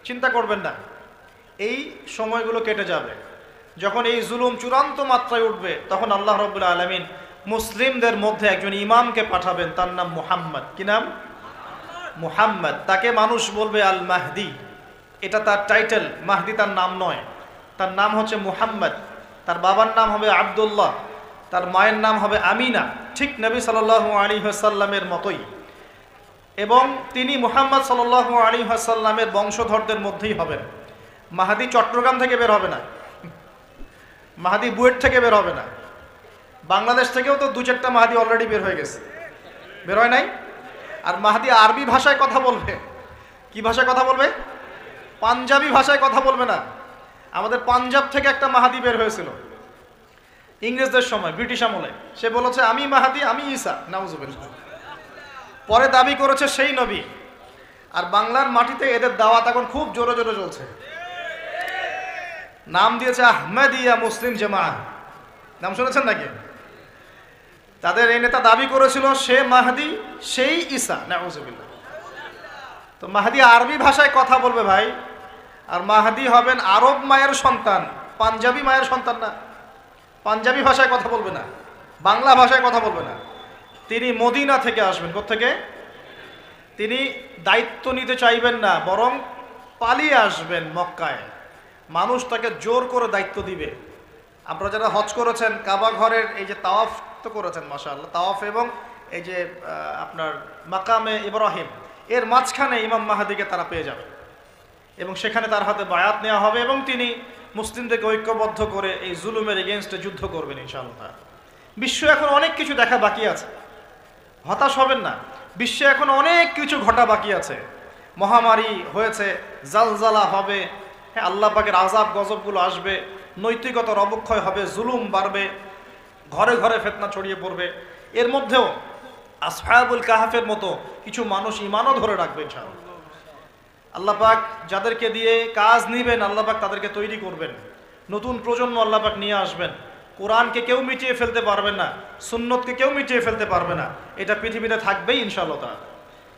চিন্তা করবেন না, এই সময়গুলো কেটে যাবে। যখন এই জুলুম চূড়ান্ত মাত্রায় উঠবে তখন আল্লাহ রাব্বুল আলামিন মুসলিমদের মধ্যে একজন ইমামকে পাঠাবেন, তার নাম মুহাম্মদ। কি নাম? মুহাম্মদ। তাকে মানুষ বলবে আল মাহদি, এটা তার টাইটেল। মাহদি তার নাম নয়, তার নাম হচ্ছে মুহাম্মদ। তার বাবার নাম হবে আব্দুল্লাহ, তার মায়ের নাম হবে আমিনা, ঠিক নবী সাল্লাল্লাহু আলাইহি ওয়াসাল্লামের মতোই। এবং তিনি মুহাম্মদ সাল্লাল্লাহু আলাইহি ওয়াসাল্লামের বংশধরদের মধ্যেই হবেন। মাহাদি চট্টগ্রাম থেকে বের হবে না, মাহাদি বুয়েট থেকে বের হবে না, বাংলাদেশ থেকেও তো দু চারটা মাহাদি অলরেডি বের হয়ে গেছে, বের হয় নাই? আর মাহাদি আরবি ভাষায় কথা বলবে। কি ভাষায় কথা বলবে? পাঞ্জাবি ভাষায় কথা বলবে না। আমাদের পাঞ্জাব থেকে একটা মাহাদি বের হয়েছিল ইংরেজদের সময়, ব্রিটিশ আমলে। সে বলেছে আমি মাহাদি, আমি ঈসা, নাউজুবিল্লাহ। পরে দাবি করেছে সেই নবী। আর বাংলার মাটিতে এদের দাওয়াত এখন খুব জোরে জোরে চলছে। নাম দিয়েছে আহমদিয়া মুসলিম জামাআহ, নাম শুনেছেন নাকি? তাদের এই নেতা দাবি করেছিল সে মাহদি, সেই ঈসা, নাউজুবিল্লাহ। তো মাহদি আরবি ভাষায় কথা বলবে ভাই, আর মাহদি হবেন আরব মায়ের সন্তান, পাঞ্জাবি মায়ের সন্তান না। পাঞ্জাবি ভাষায় কথা বলবে না, বাংলা ভাষায় কথা বলবে না। তিনি মদিনা থেকে আসবেন। কোত্থেকে? তিনি দায়িত্ব নিতে চাইবেন না, বরং পালিয়ে আসবেন মক্কায়। মানুষ তাকে জোর করে দায়িত্ব দিবে। আপনারা যারা হজ করেছেন, কাবা ঘরের এই যে তাওয়াফ তো করেছেন মাশাআল্লাহ, তাওয়াফ এবং এই যে আপনার মাকামে ইব্রাহিম, এর মাঝখানে ইমাম মাহাদিকে তারা পেয়ে যাবে এবং সেখানে তার হাতে বায়াত নেওয়া হবে এবং তিনি মুসলিমদেরকে ঐক্যবদ্ধ করে এই জুলুমের এগেনস্টে যুদ্ধ করবেন ইনশাআল্লাহ। বিশ্ব এখন অনেক কিছু দেখা বাকি আছে, হতাশ হবেন না। বিশ্বে এখন অনেক কিছু ঘটা বাকি আছে। মহামারী হয়েছে, জালজালা হবে, হ্যাঁ আল্লাহ পাকের আযাব গজবগুলো আসবে, নৈতিকতার অবক্ষয় হবে, জুলুম বাড়বে, ঘরে ঘরে ফিতনা ছড়িয়ে পড়বে। এর মধ্যেও আসহাবুল কাহাফের মতো কিছু মানুষ ঈমানও ধরে রাখবে ইনশাআল্লাহ। আল্লাহ পাক যাদেরকে দিয়ে কাজ নিবেন, আল্লাহ পাক তাদেরকে তৈরি করবেন। নতুন প্রজন্ম আল্লাহ পাক নিয়ে আসবেন। কোরআনকে কেউ মিটিয়ে ফেলতে পারবে না, সুন্নতকে কেউ মিটিয়ে ফেলতে পারবে না। এটা পৃথিবীতে থাকবেই ইনশাআল্লাহ তাআলা।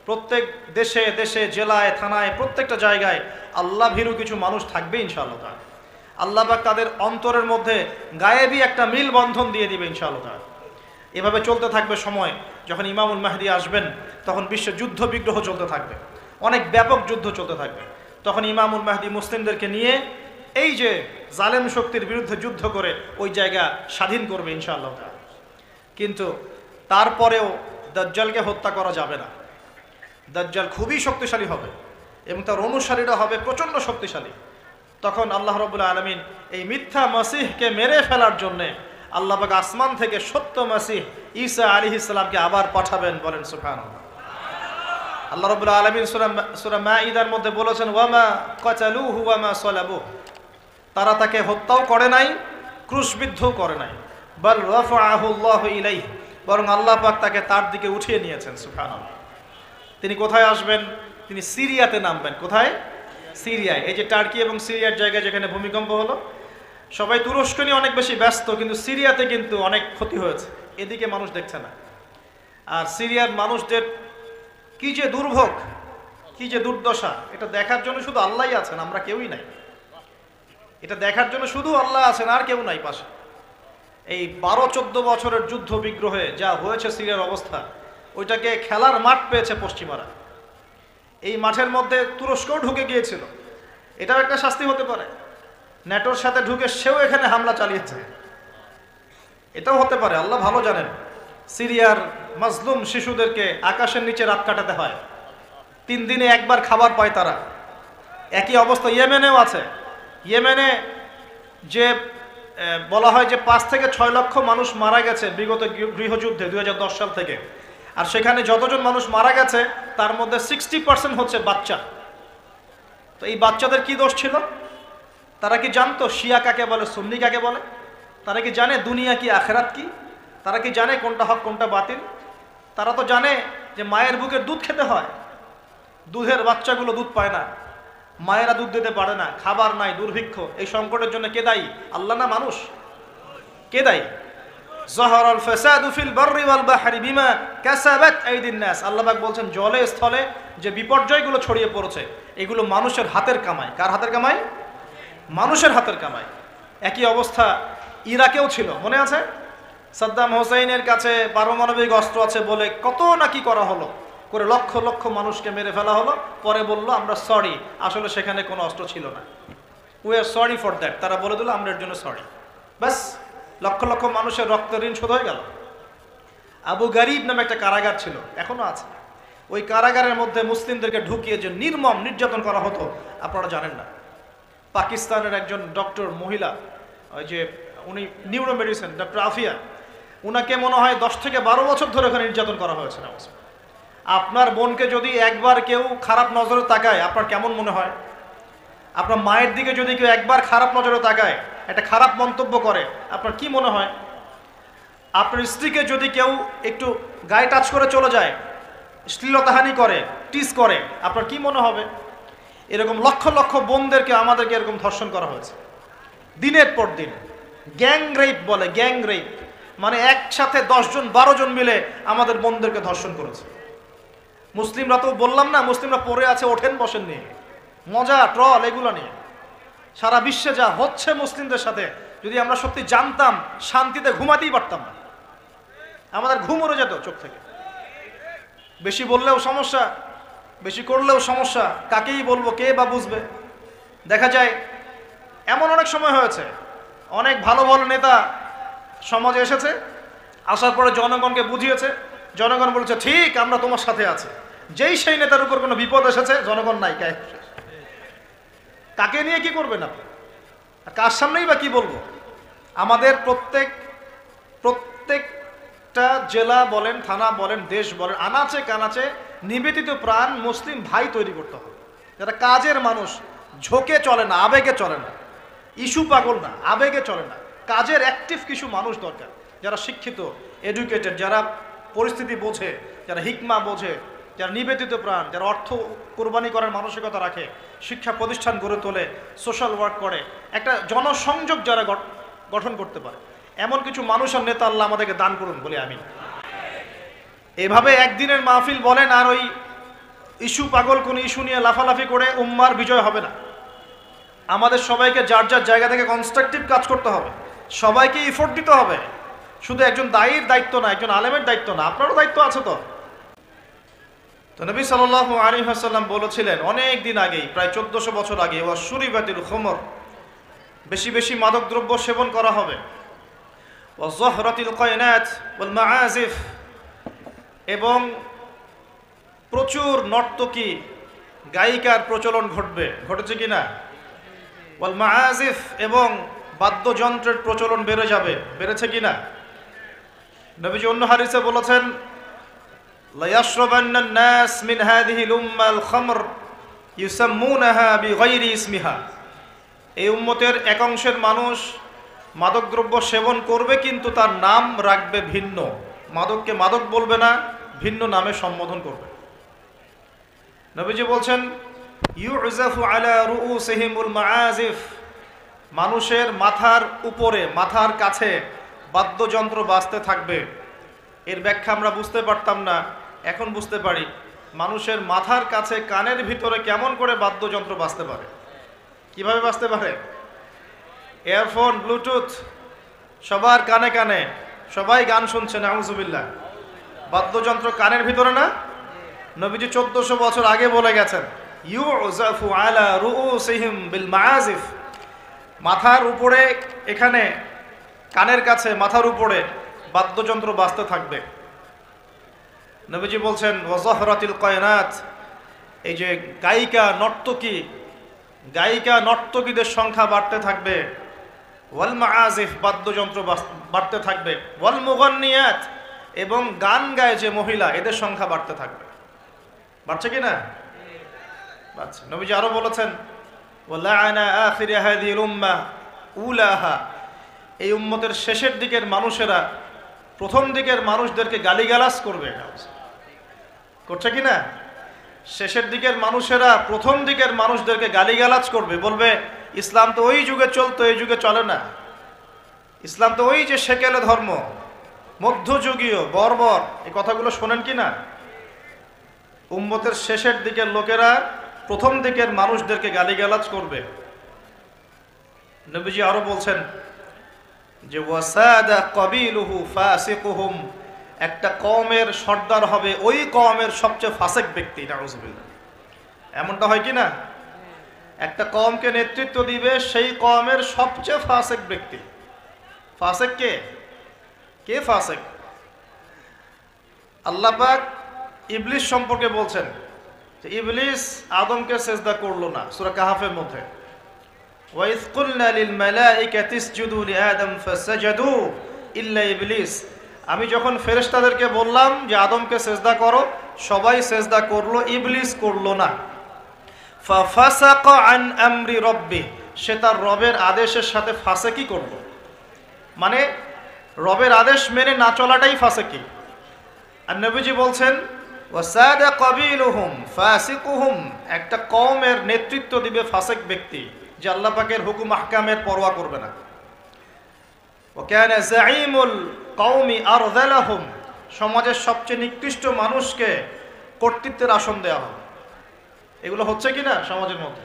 প্রত্যেক দেশে দেশে, জেলায়, থানায়, প্রত্যেকটা জায়গায় আল্লাহ ভীরু কিছু মানুষ থাকবে ইনশাআল্লাহ তাআলা। আল্লাহ পাক তাদের অন্তরের মধ্যে গায়েবী একটা মিল বন্ধন দিয়ে দিবে ইনশাআল্লাহ তাআলা। এভাবে চলতে থাকবে সময়। যখন ইমামুল মাহদি আসবেন তখন বিশ্বে যুদ্ধ বিগ্রহ চলতে থাকবে, অনেক ব্যাপক যুদ্ধ চলতে থাকবে। তখন ইমামুল মাহদি মুসলিমদেরকে নিয়ে এই যে জালেম শক্তির বিরুদ্ধে যুদ্ধ করে ওই জায়গা স্বাধীন করবে ইনশাআল্লাহ তাআলা। কিন্তু তারপরেও দাজ্জালকে হত্যা করা যাবে না। দাজ্জাল খুবই শক্তিশালী হবে এবং তার অনুসারীরা হবে প্রচণ্ড শক্তিশালী। তখন আল্লাহ রাব্বুল আলামিন এই মিথ্যা মাসিহকে মেরে ফেলার জন্যে আল্লাহ পাক আসমান থেকে সত্য মাসিহ ঈসা আলাইহিস সালামকে আবার পাঠাবেন। বলেন সুবহানাল্লাহ। আল্লাহ রাব্বুল আলামিন সূরা মাঈদার মধ্যে বলেছেন ওয়ামা কাতালুহু ওয়ামা সালাবুহু, তারা তাকে হত্যাও করে নাই, ক্রুশবিদ্ধও করে নাই। বাল রাফাআহু আল্লাহু ইলাইহি, বরং আল্লাহ পাক তাকে তার দিকে উঠিয়ে নিয়েছেন। সুবহানাল্লাহ। তিনি কোথায় আসবেন? তিনি সিরিয়াতে নামবেন। কোথায়? সিরিয়ায়। এই যে টার্কি এবং সিরিয়ার জায়গায় যেখানে ভূমিকম্প হলো, সবাই তুরস্ক নিয়ে অনেক বেশি ব্যস্ত, কিন্তু সিরিয়াতে কিন্তু অনেক ক্ষতি হয়েছে, এদিকে মানুষ দেখছে না। আর সিরিয়ার মানুষদের কি যে দুর্ভোগ, কি যে দুর্দশা, এটা দেখার জন্য শুধু আল্লাহই আছেন, আমরা কেউই নাই। এটা দেখার জন্য শুধু আল্লাহ আছেন, আর কেউ নাই পাশে। এই 12-14 বছরের যুদ্ধ বিগ্রহে যা হয়েছে সিরিয়ার অবস্থা, ওইটাকে খেলার মাঠ পেয়েছে পশ্চিমারা। এই মাঠের মধ্যে তুরস্কও ঢুকে গিয়েছিল, এটাও একটা শাস্তি হতে পারে। ন্যাটোর সাথে ঢুকে সেও এখানে হামলা চালিয়েছে, এটাও হতে পারে, আল্লাহ ভালো জানেন। সিরিয়ার মাজলুম শিশুদেরকে আকাশের নিচে রাত কাটাতে হয়, 3 দিনে একবার খাবার পায় তারা। একই অবস্থা ইয়েমেনেও আছে। ইয়েমেনে যে বলা হয় যে 5 থেকে 6 লক্ষ মানুষ মারা গেছে বিগত গৃহযুদ্ধে 2010 সাল থেকে। আর সেখানে যতজন মানুষ মারা গেছে তার মধ্যে 60% হচ্ছে বাচ্চা। তো এই বাচ্চাদের কি দোষ ছিল? তারা কি জানতো শিয়া কাকে বলে, সুন্নি কাকে বলে? তারা কি জানে দুনিয়া কি, আখেরাত কি? তারা কি জানে কোনটা হক কোনটা বাতিল? তারা তো জানে যে মায়ের বুকের দুধ খেতে হয়, দুধের বাচ্চাগুলো দুধ পায় না, মায়েরা দুধ দিতে পারে না, খাবার নাই, দুর্ভিক্ষ। এই সংকটের জন্য কে দায়ী? আল্লাহ না মানুষ? কে দায়ী? যাহারাল ফাসাদু ফিল বাররি ওয়াল বাহরি বিমা কাসাবাত আইদিন নাস। আল্লাহ পাক বলছেন জলে স্থলে যে বিপর্যয়গুলো ছড়িয়ে পড়েছে এগুলো মানুষের হাতের কামাই। কার হাতের কামাই? মানুষের হাতের কামাই। একই অবস্থা ইরাকেও ছিল, মনে আছে? সাদ্দাম হোসেনের কাছে পারমাণবিক অস্ত্র আছে বলে কত নাকি করা হলো, করে লক্ষ লক্ষ মানুষকে মেরে ফেলা হলো। পরে বলল আমরা সরি, আসলে সেখানে কোনো অস্ত্র ছিল না। We are sorry for that. তারা বলে দিল আমরা এর জন্য সরি। ব্যাস, লক্ষ লক্ষ মানুষের রক্তের ঋণ শোধ হয়ে গেল। আবু গারিব নামে একটা কারাগার ছিল, এখনো আছে। ওই কারাগারের মধ্যে মুসলিমদেরকে ঢুকিয়ে যে নির্মম নির্যাতন করা হতো আপনারা জানেন না। পাকিস্তানের একজন ডক্টর মহিলা, ওই যে উনি নিউরো মেডিসিন ডক্টর আফিয়া, উনাকে মনে হয় 10 থেকে 12 বছর ধরে ওখানে নির্যাতন করা হয়েছে। আপনার বোনকে যদি একবার কেউ খারাপ নজরে তাকায় আপনার কেমন মনে হয়? আপনার মায়ের দিকে যদি কেউ একবার খারাপ নজরে তাকায়, একটা খারাপ মন্তব্য করে, আপনার কি মনে হয়? আপনার স্ত্রীকে যদি কেউ একটু গায়ে টাচ করে চলে যায়, শ্লীলতাহানি করে, টিস করে, আপনার কি মনে হবে? এরকম লক্ষ লক্ষ বোনদেরকে আমাদেরকে এরকম ধর্ষণ করা হয়েছে দিনের পর দিন। গ্যাং রেপ বলে, গ্যাং রেপ মানে একসাথে 10 জন 12 জন মিলে আমাদের বোনদেরকে ধর্ষণ করেছে। মুসলিমরা তো বললাম না, মুসলিমরা পড়ে আছে ওঠেন বসেন নিয়ে, মজা ট্রল এগুলো নিয়ে। সারা বিশ্বে যা হচ্ছে মুসলিমদের সাথে, যদি আমরা সত্যি জানতাম শান্তিতে ঘুমাতেই পারতাম না, আমাদের ঘুম উড়ে যেত চোখ থেকে। বেশি বললেও সমস্যা, বেশি করলেও সমস্যা, কাকেই বলবো, কে বা বুঝবে? দেখা যায় এমন অনেক সময় হয়েছে, অনেক ভালো ভালো নেতা সমাজে এসেছে, আসার পরে জনগণকে বুঝিয়েছে, জনগণ বলেছে ঠিক আমরা তোমার সাথে আছি। যেই সেই নেতার উপর কোনো বিপদ এসেছে, জনগণ নাই, কাকে নিয়ে কি করবেন আপনি? কার সামনেই বা কি বলবো? আমাদের প্রত্যেকটা জেলা বলেন, থানা বলেন, দেশ বলেন, আনাচে কানাচে নিবেদিত প্রাণ মুসলিম ভাই তৈরি করতে হবে, যারা কাজের মানুষ, ঝোঁকে চলে না, আবেগে চলে না, ইস্যু পাগল না, আবেগে চলে না, কাজের অ্যাক্টিভ কিছু মানুষ দরকার, যারা শিক্ষিত, এডুকেটেড, যারা পরিস্থিতি বোঝে, যারা হিকমা বোঝে, যারা নিবেদিত প্রাণ, যারা অর্থ কোরবানি করার মানসিকতা রাখে, শিক্ষা প্রতিষ্ঠান গড়ে তোলে, সোশ্যাল ওয়ার্ক করে, একটা জনসংযোগ যারা গঠন করতে পারে, এমন কিছু মানুষ আর নেতা আল্লাহ আমাদেরকে দান করুন বলে আমি। এভাবে একদিনের মাহফিল বলেন আর ওই ইস্যু পাগল কোন ইস্যু নিয়ে লাফালাফি করে উম্মার বিজয় হবে না। আমাদের সবাইকে যার যার জায়গা থেকে কনস্ট্রাকটিভ কাজ করতে হবে, সবাইকে এফোর্ট দিতে হবে। শুধু একজন দায়ীর দায়িত্ব না, একজন আলেমের দায়িত্ব না, আপনারও দায়িত্ব আছে। তো নবী সাল্লাল্লাহু আলাইহি ওয়াসাল্লাম বলেছিলেন অনেক দিন আগেই, প্রায় 1400 বছর আগে, ওয়াশুরিবাতিল খুমর, বেশি বেশি মাদক দ্রব্য সেবন করা হবে, ওয়াযহরাতিল কায়নাত ওয়াল মাআজিফ, এবং প্রচুর নর্তকী গায়িকার প্রচলন ঘটবে। ঘটেছে কিনা? ওয়াল মাআজিফ, এবং বাদ্যযন্ত্রের প্রচলন বেড়ে যাবে। বেড়েছে কিনা? নবীজি অন্য হাদিসে বলেছেন লা ইয়াশরাবান্নান নাস মিন হাযিহিল উম্মাল খামর ইউসাম্মুনাহা বিগাইরি ইসমিহা। এই উম্মতের এক অংশের মানুষ মাদকদ্রব্য সেবন করবে, কিন্তু তার নাম রাখবে ভিন্ন। মাদককে মাদক বলবে না, ভিন্ন নামে সম্বোধন করবে। নবীজি বলছেন ইউজাফু আলা রুউসিহিমুল মাআজিফ, মানুষের মাথার উপরে, মাথার কাছে বাদ্যযন্ত্র বাজতে থাকবে। এর ব্যাখ্যা আমরা বুঝতে পারতাম না, এখন বুঝতে পারি। মানুষের মাথার কাছে, কানের ভিতরে কেমন করে বাদ্যযন্ত্র বাজতে পারে? কিভাবে বাজতে পারে? ইয়ারফোন, ব্লুটুথ, সবার কানে কানে, সবাই গান শুনছে, নাউজুবিল্লাহ। বাদ্যযন্ত্র কানের ভিতরে না? নবীজি 1400 বছর আগে বলে গেছেন ইউজাফু আলা রুউসিহিম বিল মাআজিফ, মাথার উপরে, এখানে কানের কাছে, মাথার উপরে বাদ্যযন্ত্র বাজতে থাকবে। নবীজি বলছেন ওয়াযহরাতিল কায়নাত, এই যে গায়িকা নর্তকীদের সংখ্যা বাড়তে থাকবে। ওয়াল মাআজিফ, বাদ্যযন্ত্র বাড়তে থাকবে। ওয়াল মুগান্নিয়াত, এবং গান গায় যে মহিলা, এদের সংখ্যা বাড়তে থাকবে। বাড়ছে কি না? বাড়ছে। নবীজি আরো বলেছেন ওয়ালাআনা আখির হাযিহিল উম্মাহ উলাহা, এই উম্মতের শেষের দিকের মানুষেরা প্রথম দিকের মানুষদেরকে গালিগালাজ করবে। করছে কি না? শেষের দিকের মানুষেরা প্রথম দিকের মানুষদেরকে গালিগালাজ করবে, বলবে ইসলাম তো ওই যুগে চলতো, এই যুগে চলে না। ইসলাম তো ওই যে সেকেলে ধর্ম, মধ্যযুগীয় বর্বর এই কথাগুলো শোনেন কি না? উম্মতের শেষের দিকের লোকেরা প্রথম দিকের মানুষদেরকে গালিগালাজ করবে। নবীজি আরো বলছেন যে ওয়াসাদা কবিলুহু ফাসিকুহুম, একটা কওমের সর্দার হবে ওই কওমের সবচেয়ে ফাসিক ব্যক্তি। নাউজুবিল্লাহ। এমনটা হয় কি না? একটা কওমকে নেতৃত্ব দিবে সেই কওমের সবচেয়ে ফাসিক ব্যক্তি। ফাসিক কে? কে ফাসিক? আল্লাহ পাক ইবলিস সম্পর্কে বলছেন যে ইবলিস আদমকে সিজদা করলো না, সূরা কাহাফের মধ্যে। ওয়াইজ কুলনা লিল মালাইকাতি ইসজুদু লিআদম ফাসাজাদু ইল্লা ইবলিস, আমি যখন ফেরেশতাদেরকে বললাম যে আদমকে সিজদা করো, সবাই সিজদা করলো, ইবলিস করলো না। ফাফাসাকা আন আমরি রাব্বি, সে তার রবের আদেশের সাথে ফাসিকি করলো, মানে রবের আদেশ মেনে না চলাটাই ফাসিকি। আর নবীজি বলছেন ওয়াসাদা কবিলুহুম ফাসিকুহুম, একটা কওমের নেতৃত্ব দিবে ফাসিক ব্যক্তি যে আল্লাহ পাকের হুকুম আহকামের পরোয়া করবে না। ওয়া কানা যাঈমুল কওমি আরযালাহুম, সমাজের সবচেয়ে নিকৃষ্ট মানুষকে কর্তৃত্বের আসন দেওয়া হবে। এগুলো হচ্ছে কিনা সমাজের মধ্যে?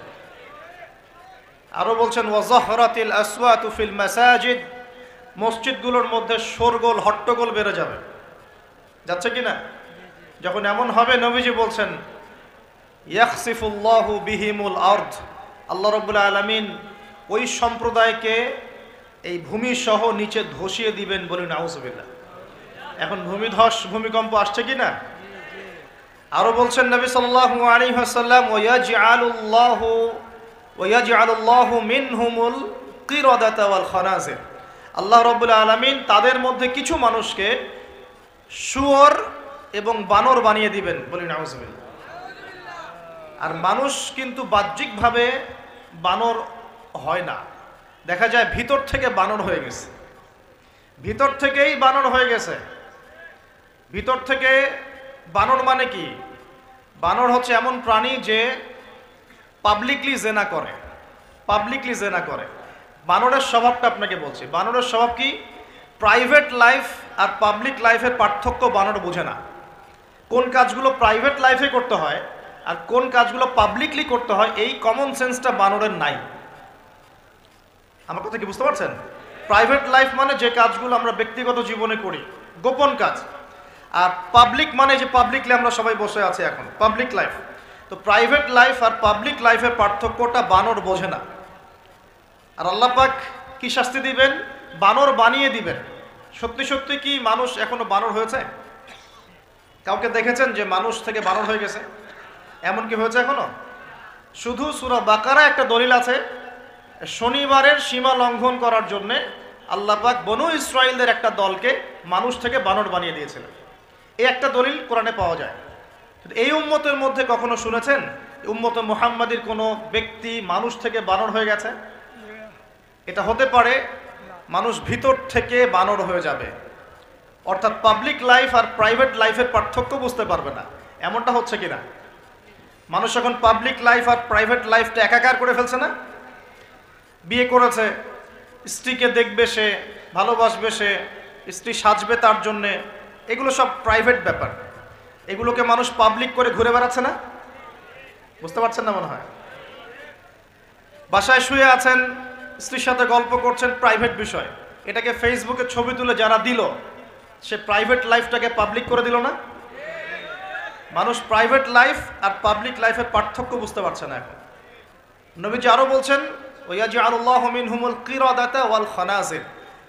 আরো বলছেন ওয়াজাহরাতিল আসওয়াতু ফিল মাসাজিদ, মসজিদগুলোর মধ্যে শোরগোল হট্টগোল বেড়ে যাবে। যাচ্ছে কিনা? যখন এমন হবে নবীজি বলছেন ইয়াখসিফুল্লাহু বিহিমুল আরদ, আল্লাহ রাব্বুল আলামিন ওই সম্প্রদায়কে এই ভূমি সহ নিচে ধসিয়ে দিবেন। বলি নাউজুবিল্লাহ। এখন ভূমিকম্প আসছে কিনা? আরো বলছেন নবী সাল্লাল্লাহু আলাইহি ওয়াসাল্লাম ওয়ায়াজআলুল্লাহু মিনহুমুল কিরাদাতা ওয়াল খানাজির, আল্লাহ রাব্বুল আলামিন তাদের মধ্যে কিছু মানুষকে শুয়োর এবং বানর বানিয়ে দিবেন। বলি নাউজুবিল্লাহ। আর মানুষ কিন্তু বাহ্যিকভাবে বানর হয় না, দেখা যায় ভিতর থেকে বানর হয়ে গেছে। ভিতর থেকেই বানর হয়ে গেছে। ভিতর থেকে বানর মানে কি? বানর হচ্ছে এমন প্রাণী যে পাবলিকলি জেনা করে, পাবলিকলি জেনা করে। বানরের স্বভাবটা আপনাকে বলছি। বানরের স্বভাব কি? প্রাইভেট লাইফ আর পাবলিক লাইফের পার্থক্য বানর বোঝে না। কোন কাজগুলো প্রাইভেট লাইফে করতে হয় আর কোন কাজগুলো পাবলিকলি করতে হয়, এই কমন সেন্সটা বানরের নাই। আমার কথা কি বুঝতে পারছেন? প্রাইভেট লাইফ মানে যে কাজগুলো আমরা ব্যক্তিগত জীবনে করি, গোপন কাজ। আর পাবলিক মানে যে পাবলিকলি আমরা সবাই বসে আছি এখন, পাবলিক লাইফ। তো প্রাইভেট লাইফ আর পাবলিক লাইফের পার্থক্যটা বানর বোঝে না। আর আল্লাহ পাক কি শাস্তি দিবেন? বানর বানিয়ে দিবেন। সত্যি সত্যি কি মানুষ এখনো বানর হয়েছে? কাউকে দেখেছেন যে মানুষ থেকে বানর হয়ে গেছে? এমন কি হয়েছে এখনো? শুধু সূরা বাকারা একটা দলিল আছে, শনিবারের সীমা লঙ্ঘন করার জন্য আল্লাহ পাক বনু ইসরাইলদের একটা দলকে মানুষ থেকে বানর বানিয়ে দিয়েছিলেন। এই একটা দলিল কোরআনে পাওয়া যায়। এই উম্মতের মধ্যে কখনো শুনেছেন উম্মতে মুহাম্মাদির কোনো ব্যক্তি মানুষ থেকে বানর হয়ে গেছে? এটা হতে পারে মানুষ ভিতর থেকে বানর হয়ে যাবে, অর্থাৎ পাবলিক লাইফ আর প্রাইভেট লাইফের পার্থক্য বুঝতে পারবে না। এমনটা হচ্ছে কিনা? মানুষ এখন পাবলিক লাইফ আর প্রাইভেট লাইফটা একাকার করে ফেলছে না? বিয়ে করেছে, স্ত্রীকে দেখবে সে, ভালোবাসবে সে, স্ত্রী সাজবে তার জন্যে, এগুলো সব প্রাইভেট ব্যাপার। এগুলোকে মানুষ পাবলিক করে ঘুরে বেড়াচ্ছে না? বুঝতে পারছেন না মনে হয়? বাসায় শুয়ে আছেন, স্ত্রীর সাথে গল্প করছেন, প্রাইভেট বিষয়। এটাকে ফেসবুকে ছবি তুলে যারা দিল, সে প্রাইভেট লাইফটাকে পাবলিক করে দিল না? মানুষ প্রাইভেট লাইফ আর পাবলিক লাইফের পার্থক্য বুঝতে পারছে না এখন। নবীজি আরো বলছেন ওয়ায়াজআলুল্লাহু মিনহুমুল কিরাদাতা ওয়াল খানাজির,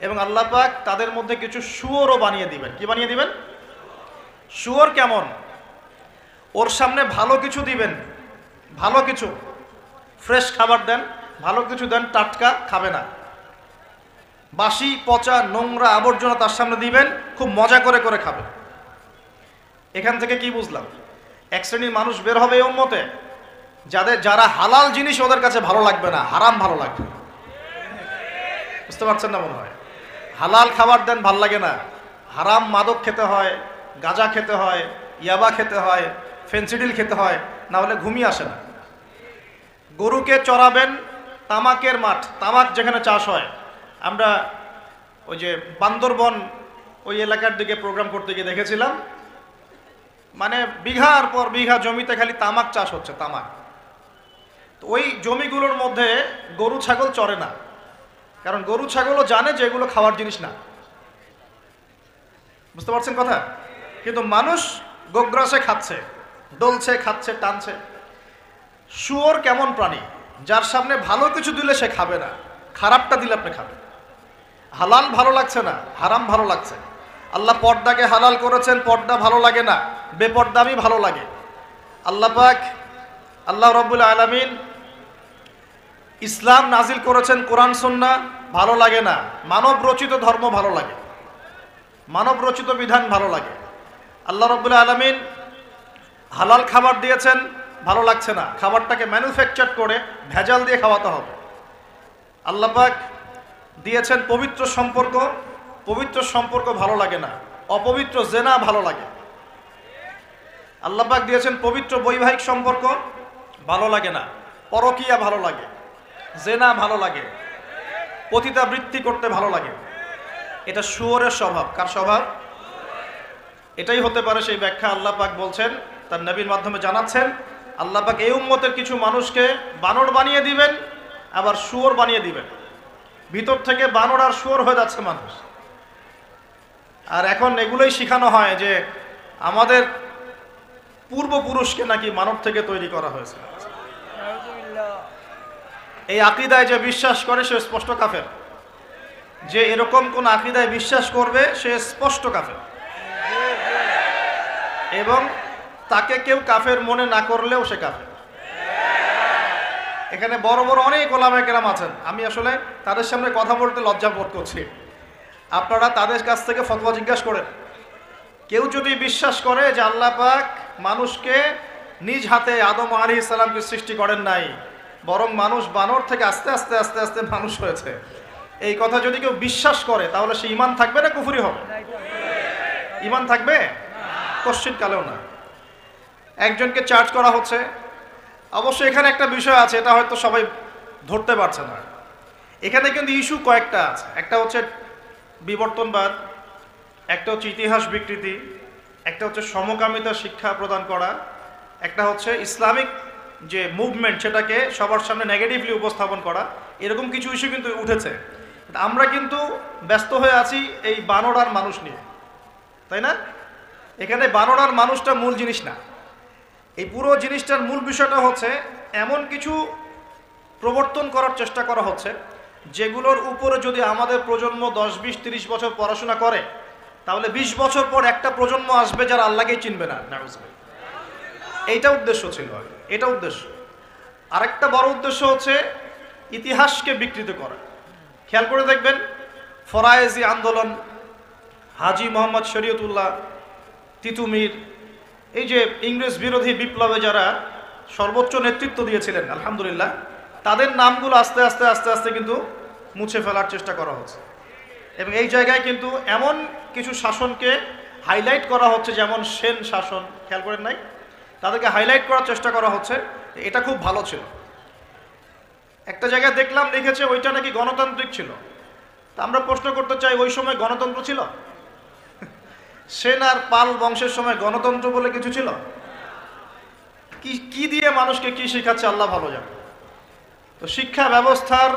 এবং আল্লাহ পাক তাদের মধ্যে কিছু শুয়োরও বানিয়ে দিবেন। কি বানিয়ে দিবেন? শুয়োর কেমন? ওর সামনে ভালো কিছু দিবেন, ভালো কিছু, ফ্রেশ খাবার দেন, ভালো কিছু দেন, টাটকা খাবে না। বাসি পচা নোংরা আবর্জনা তার সামনে দিবেন, খুব মজা করে করে খাবে। এখান থেকে কি বুঝলাম? এক শ্রেণীর মানুষ বের হবে এই উম্মতে, যারা হালাল জিনিস ওদের কাছে ভালো লাগবে না, হারাম ভালো লাগবে। বুঝতে পারছেন না মনে হয়? হালাল খাবার দেন, ভাল লাগে না। হারাম মাদক খেতে হয়, গাঁজা খেতে হয়, ইয়াবা খেতে হয়, ফেন্সিডিল খেতে হয়, না হলে ঘুমিয়ে আসে না। গরুকে চড়াবেন তামাকের মাঠ, তামাক যেখানে চাষ হয়। আমরা ওই যে বান্দরবন ওই এলাকার দিকে প্রোগ্রাম করতে গিয়ে দেখেছিলাম, মানে বিঘার পর বিঘা জমিতে খালি তামাক চাষ হচ্ছে, তামাক। তো ওই জমিগুলোর মধ্যে গরু ছাগল চরে না, কারণ গরু ছাগলও জানে যে এগুলো খাওয়ার জিনিস না। বুঝতে পারছেন কথা? কিন্তু মানুষ গোগ্রাসে খাচ্ছে, ডলছে, খাচ্ছে, টানছে। শুয়োর কেমন প্রাণী? যার সামনে ভালো কিছু দিলে সে খাবে না, খারাপটা দিলে আপনি খাবেন। হালাল ভালো লাগছে না, হারাম ভালো লাগছে। আল্লাহ পর্দাকে হালাল করেছেন, পর্দা ভালো লাগে না, বেপর্দামি ভালো লাগে। আল্লাহ পাক, আল্লাহ রাব্বুল আলামিন ইসলাম নাজিল করেছেন, কোরআন সুন্নাহ ভালো লাগে না, মানব রচিত ধর্ম ভালো লাগে, মানব রচিত বিধান ভালো লাগে। আল্লাহ রাব্বুল আলামিন হালাল খাবার দিয়েছেন, ভালো লাগছে না, খাবারটাকে ম্যানুফ্যাকচার করে ভেজাল দিয়ে খাওয়াতে হবে। আল্লাহ পাক দিয়েছেন পবিত্র সম্পর্ক, পবিত্র সম্পর্ক ভালো লাগে না, অপবিত্র জেনা ভালো লাগে। আল্লাহ পাক দিয়েছেন পবিত্র বৈবাহিক সম্পর্ক, ভালো লাগে না, পরকীয়া ভালো লাগে, জেনা ভালো লাগে, পতিতাবৃত্তি করতে ভালো লাগে। এটা শুয়োরের স্বভাব। কার স্বভাব? এটাই হতে পারে সেই ব্যাখ্যা আল্লাহ পাক বলছেন, তার নবীর মাধ্যমে জানাচ্ছেন, আল্লাহ পাক এই উম্মতের কিছু মানুষকে বানর বানিয়ে দিবেন, আবার শুয়োর বানিয়ে দিবেন। ভিতর থেকে বানর আর শুয়োর হয়ে যাচ্ছে মানুষ। আর এখন এগুলোই শেখানো হয় যে আমাদের পূর্বপুরুষকে নাকি মানব থেকে তৈরি করা হয়েছে। এই আকীদায় যে বিশ্বাস করে সে স্পষ্ট কাফের। যে এরকম কোন আকীদায় বিশ্বাস করবে সে স্পষ্ট কাফের, এবং তাকে কেউ কাফের মনে না করলেও সে কাফের। এখানে বড় বড় অনেক ওলামায়ে কেরাম আছেন, আমি আসলে তাদের সামনে কথা বলতে লজ্জা বোধ করছি। আপনারা তাদের কাছ থেকে ফতোয়া জিজ্ঞাসা করেন। কেউ যদি বিশ্বাস করে যে আল্লাহ পাক মানুষকে নিজ হাতে আদম আলাইহিস সালামকে সৃষ্টি করেন নাই, বরং মানুষ বানর থেকে আস্তে আস্তে আস্তে আস্তে মানুষ হয়েছে, এই কথা যদি কেউ বিশ্বাস করে তাহলে সে ঈমান থাকবে না কুফরি হবে? ঈমান থাকবে? কোশ্চিন কালেও না। একজনকে চার্জ করা হচ্ছে। অবশ্যই এখানে একটা বিষয় আছে, এটা হয়তো সবাই ধরতে পারছে না। এখানে কিন্তু ইস্যু কয়েকটা আছে। একটা হচ্ছে বিবর্তনবাদ, একটা হচ্ছে ইতিহাস বিকৃতি, একটা হচ্ছে সমকামিতা শিক্ষা প্রদান করা, একটা হচ্ছে ইসলামিক যে মুভমেন্ট সেটাকে সবার সামনে নেগেটিভলি উপস্থাপন করা। এরকম কিছু ইস্যু কিন্তু উঠেছে। আমরা কিন্তু ব্যস্ত হয়ে আছি এই বানর আর মানুষ নিয়ে, তাই না? এখানে বানর আর মানুষটা মূল জিনিস না। এই পুরো জিনিসটার মূল বিষয়টা হচ্ছে এমন কিছু প্রবর্তন করার চেষ্টা করা হচ্ছে যেগুলোর উপরে যদি আমাদের প্রজন্ম 10, 20, 30 বছর পড়াশোনা করে তাহলে 20 বছর পর একটা প্রজন্ম আসবে যারা আল্লাহকেই চিনবে না। এইটা উদ্দেশ্য ছিল, এটা উদ্দেশ্য। আরেকটা বড় উদ্দেশ্য হচ্ছে ইতিহাসকে বিকৃত করা। খেয়াল করে দেখবেন ফরায়েজি আন্দোলন, হাজী মোহাম্মদ শরীয়তুল্লাহ, তিতুমির, এই যে ইংরেজ বিরোধী বিপ্লবে যারা সর্বোচ্চ নেতৃত্ব দিয়েছিলেন আলহামদুলিল্লাহ, তাদের নামগুলো আস্তে আস্তে আস্তে আস্তে কিন্তু মুছে ফেলার চেষ্টা করা হচ্ছে। এবং এই জায়গায় কিন্তু এমন কিছু শাসনকে হাইলাইট করা হচ্ছে, যেমন সেন শাসন, খেয়াল করেন নাই? তাদেরকে হাইলাইট করার চেষ্টা করা হচ্ছে, এটা খুব ভালো ছিল। একটা জায়গায় দেখলাম লিখেছে ওইটা নাকি গণতান্ত্রিক ছিল। তা আমরা প্রশ্ন করতে চাই, ওই সময় গণতন্ত্র ছিল? সেন আর পাল বংশের সময় গণতন্ত্র বলে কিছু ছিল? কি দিয়ে মানুষকে কি শেখাচ্ছে আল্লাহ ভালো জানে। তো শিক্ষা ব্যবস্থার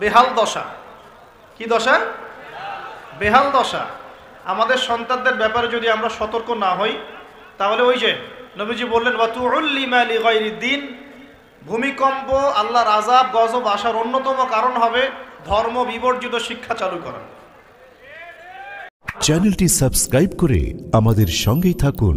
বেহাল দশা। কি দশা? বেহাল দশা। আমাদের সন্তানদের ব্যাপারে যদি আমরা সতর্ক না হই তাহলে ওই যে নবীজি বললেন ওয়াতুউল্লিমা লিগাইরিদ্দিন, ভূমিকম্প, আল্লাহর আযাব গজব আসার অন্যতম কারণ হবে ধর্ম বিবর্জিত শিক্ষা চালু করা। চ্যানেলটি সাবস্ক্রাইব করে আমাদের সঙ্গেই থাকুন।